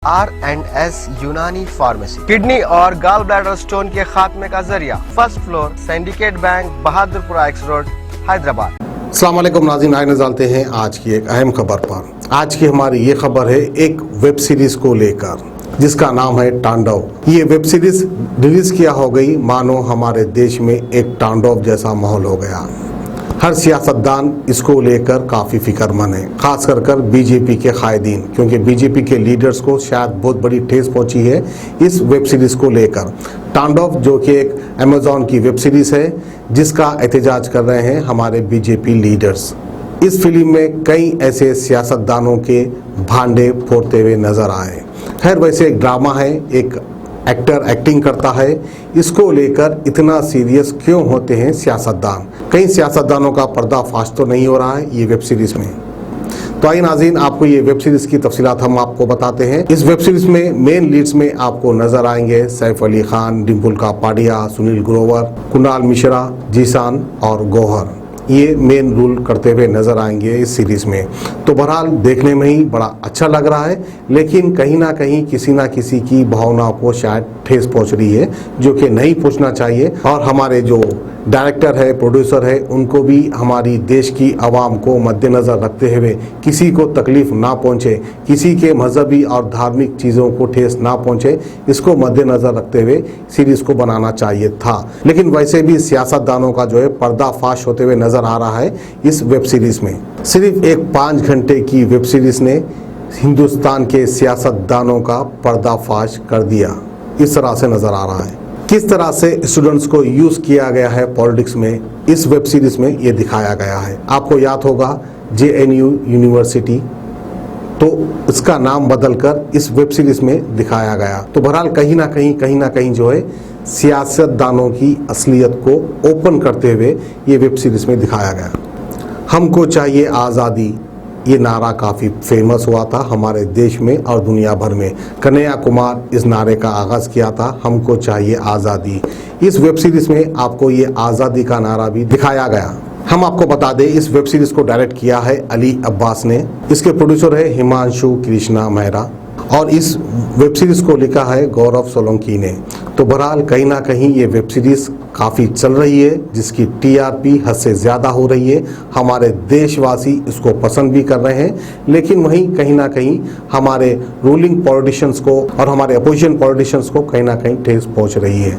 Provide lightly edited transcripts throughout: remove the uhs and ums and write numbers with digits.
R&S यूनानी pharmacy, kidney और gall bladder stone के खात्मे का जरिया। First floor, syndicate bank, Bahadurpura x road, Hyderabad. अस्सलाम वालेकुम नाज़रीन, आए नज़ारते हैं आज की एक अहम खबर पर। आज की हमारी ये खबर है एक वेब सीरीज को लेकर जिसका नाम है तांडव। ये वेब सीरीज रिलीज किया हो गई मानो हमारे देश में एक तांडव जैसा माहौल हो गया। हर सियासतदान इसको लेकर काफ़ी फिक्रमंद है, खास कर बीजेपी के कायदीन, क्योंकि बीजेपी के लीडर्स को शायद बहुत बड़ी ठेस पहुंची है इस वेब सीरीज़ को लेकर। तांडव जो कि एक अमेज़ॉन की वेब सीरीज़ है जिसका एहतजाज कर रहे हैं हमारे बीजेपी लीडर्स। इस फिल्म में कई ऐसे सियासतदानों के भांडे फोड़ते हुए नज़र आए। खैर वैसे एक ड्रामा है, एक एक्टर एक्टिंग करता है, इसको लेकर इतना सीरियस क्यों होते हैं सियासतदान? कई सियासतदानों का पर्दाफाश तो नहीं हो रहा है ये वेब सीरीज़ में? तो आइए नाज़रीन, आपको ये वेब सीरीज़ की तफसीलात हम आपको बताते हैं। इस वेब सीरीज़ में मेन लीड्स में आपको नज़र आएंगे सैफ अली खान, डिम्पल कापड़िया, सुनील ग्रोवर, कुणाल मिश्रा, जीशान और गौहर। ये मेन रोल करते हुए नज़र आएंगे इस सीरीज़ में। तो बहरहाल देखने में ही बड़ा अच्छा लग रहा है, लेकिन कहीं ना कहीं किसी ना किसी की भावनाओं को शायद ठेस पहुंच रही है जो कि नहीं पहुंचना चाहिए। और हमारे जो डायरेक्टर है, प्रोड्यूसर है, उनको भी हमारी देश की आवाम को मद्देनज़र रखते हुए किसी को तकलीफ़ ना पहुंचे, किसी के मजहबी और धार्मिक चीज़ों को ठेस ना पहुंचे, इसको मद्देनज़र रखते हुए सीरीज़ को बनाना चाहिए था। लेकिन वैसे भी सियासतदानों का जो है पर्दाफाश होते हुए नज़र आ रहा है इस वेब सीरीज़ में। सिर्फ एक 5 घंटे की वेब सीरीज़ ने हिंदुस्तान के सियासतदानों का पर्दाफाश कर दिया। इस तरह से नज़र आ रहा है किस तरह से स्टूडेंट्स को यूज़ किया गया है पॉलिटिक्स में। इस वेब सीरीज़ में ये दिखाया गया है। आपको याद होगा JNU यूनिवर्सिटी, तो इसका नाम बदलकर इस वेब सीरीज़ में दिखाया गया। तो बहरहाल कहीं ना कहीं जो है सियासतदानों की असलियत को ओपन करते हुए ये वेब सीरीज़ में दिखाया गया। हमको चाहिए आज़ादी, ये नारा काफ़ी फेमस हुआ था हमारे देश में और दुनिया भर में। कन्हैया कुमार इस नारे का आगाज़ किया था, हमको चाहिए आज़ादी। इस वेब सीरीज़ में आपको ये आज़ादी का नारा भी दिखाया गया। हम आपको बता दें इस वेब सीरीज़ को डायरेक्ट किया है अली अब्बास ने, इसके प्रोड्यूसर है हिमांशु कृष्णा मेहरा और इस वेब सीरीज़ को लिखा है गौरव सोलंकी ने। तो बहरहाल कहीं ना कहीं ये वेब सीरीज़ काफ़ी चल रही है, जिसकी TRP हद से ज़्यादा हो रही है। हमारे देशवासी इसको पसंद भी कर रहे हैं, लेकिन वहीं कहीं ना कहीं हमारे रूलिंग पॉलिटिशियंस को और हमारे अपोजिशन पॉलिटिशियंस को कहीं ना कहीं ठेस पहुंच रही है।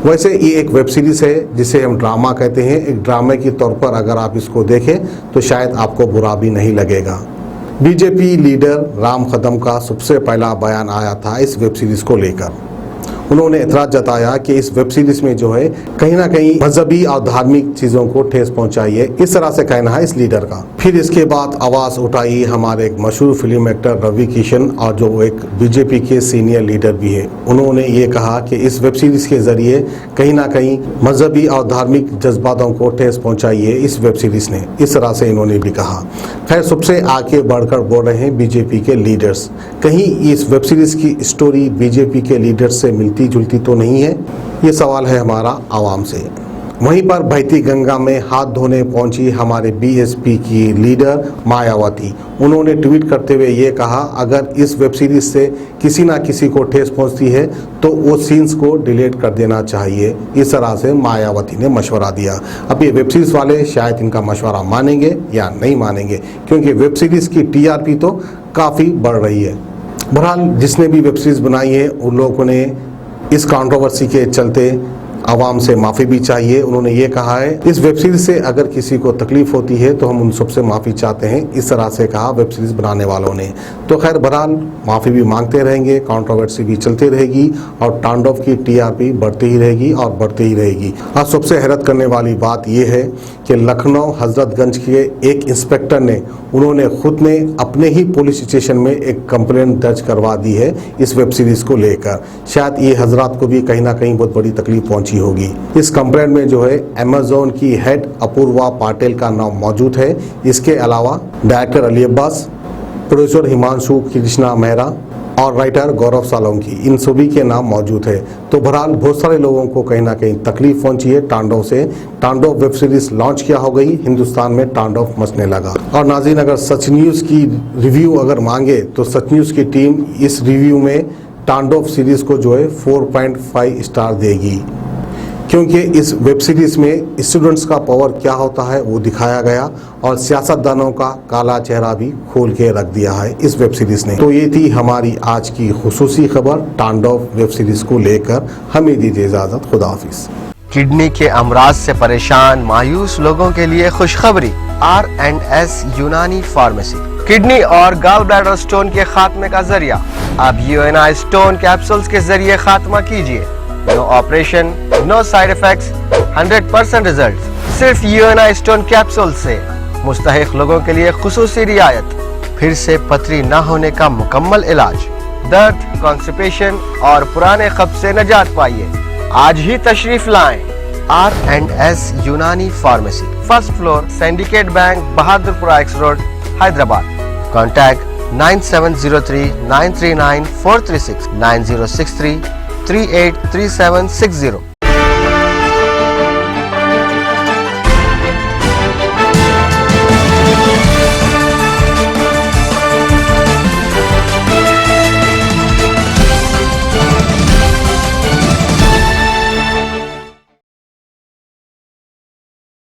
वैसे ये एक वेब सीरीज़ है जिसे हम ड्रामा कहते हैं। एक ड्रामे के तौर पर अगर आप इसको देखें तो शायद आपको बुरा भी नहीं लगेगा। बीजेपी लीडर राम कदम का सबसे पहला बयान आया था इस वेब सीरीज़ को लेकर। उन्होंने एतराज़ जताया कि इस वेब सीरीज़ में जो है कहीं ना कहीं मजहबी और धार्मिक चीज़ों को ठेस पहुंचाई है, इस तरह से कहना है इस लीडर का। फिर इसके बाद आवाज़ उठाई हमारे एक मशहूर फिल्म एक्टर रवि किशन और जो एक बीजेपी के सीनियर लीडर भी है। उन्होंने ये कहा कि इस वेब सीरीज़ के ज़रिए कहीं ना कहीं मजहबी और धार्मिक जज्बातों को ठेस पहुँचाई है इस वेब सीरीज़ ने, इस तरह से इन्होंने भी कहा। खैर सबसे आगे बढ़कर बोल रहे हैं बीजेपी के लीडर्स। कहीं इस वेब सीरीज़ की स्टोरी बीजेपी के लीडर्स से मिलती जुलती तो नहीं है? ये सवाल है हमारा आवाम से। वहीं पर बहती गंगा में हाथ धोने पहुंची हमारे BSP की लीडर मायावती। उन्होंने ट्वीट करते हुए ये कहा, अगर इस वेब सीरीज़ से किसी ना किसी को ठेस पहुंचती है तो वो सीन्स को डिलीट कर देना चाहिए। इस तरह से मायावती ने मशवरा दिया। अब ये वेब सीरीज़ वाले शायद इनका मशवरा मानेंगे या नहीं मानेंगे, क्योंकि वेब सीरीज़ की TRP तो काफ़ी बढ़ रही है। बहरहाल जिसने भी वेब सीरीज़ बनाई है उन लोगों ने इस कंट्रोवर्सी के चलते आवाम से माफ़ी भी चाहिए। उन्होंने ये कहा है इस वेब सीरीज़ से अगर किसी को तकलीफ़ होती है तो हम उन सबसे माफ़ी चाहते हैं, इस तरह से कहा वेब सीरीज़ बनाने वालों ने। तो खैर बहरहाल माफ़ी भी मांगते रहेंगे, कंट्रोवर्सी भी चलती रहेगी और तांडव की TRP बढ़ती ही रहेगी और बढ़ती ही रहेगी। और सबसे हैरत करने वाली बात यह है कि लखनऊ हजरतगंज के एक इंस्पेक्टर ने उन्होंने खुद ने अपने ही पुलिस स्टेशन में एक कंप्लेंट दर्ज करवा दी है इस वेब सीरीज़ को लेकर। शायद ये हजरात को भी कहीं ना कहीं बहुत बड़ी तकलीफ पहुंची होगी। इस कंप्लेंट में जो है अमेज़ॉन की हेड अपूर्वा पाटिल का नाम मौजूद है। इसके अलावा डायरेक्टर अली अब्बास, प्रोड्यूसर हिमांशु कृष्णा मेहरा, और राइटर गौरव सोलंकी, इन सभी के नाम मौजूद है। तो बहरहाल बहुत सारे लोगों को कहीं ना कहीं तकलीफ पहुंची है तांडव से। तांडव वेब सीरीज लॉन्च किया हो गई, हिंदुस्तान में तांडव मचने लगा। और नाज़रीन, अगर सच न्यूज़ की रिव्यू अगर मांगे तो सच न्यूज़ की टीम इस रिव्यू में तांडव सीरीज को जो है 4.5 स्टार देगी, क्योंकि इस वेब सीरीज में स्टूडेंट्स का पावर क्या होता है वो दिखाया गया और सियासतदानों का काला चेहरा भी खोल के रख दिया है इस वेब सीरीज ने। तो ये थी हमारी आज की खुसूसी खबर तांडव वेब सीरीज को लेकर। हमें दीजिए इजाजत, खुदा हाफिज। किडनी के अमराज से परेशान मायूस लोगों के लिए खुशखबरी, R&S यूनानी फार्मेसी किडनी और गॉल ब्लैडर स्टोन के खात्मे का जरिया। अब UNI स्टोन कैप्सूल्स के जरिए खात्मा कीजिए। No operation, no side effects, 100% result. सिर्फ UNI स्टोन कैप्सूल से मुस्तहिक लोगों के लिए खुसूसी रियायत। फिर से पथरी न होने का मुकम्मल इलाज, दर्द, कॉन्स्टिपेशन और पुराने कब्ज से निजात पाइए। आज ही तशरीफ लाएं। R&S यूनानी pharmacy, first floor, syndicate bank, Bahadurpura X road, Hyderabad. Contact 9703 939 436 9063 383760।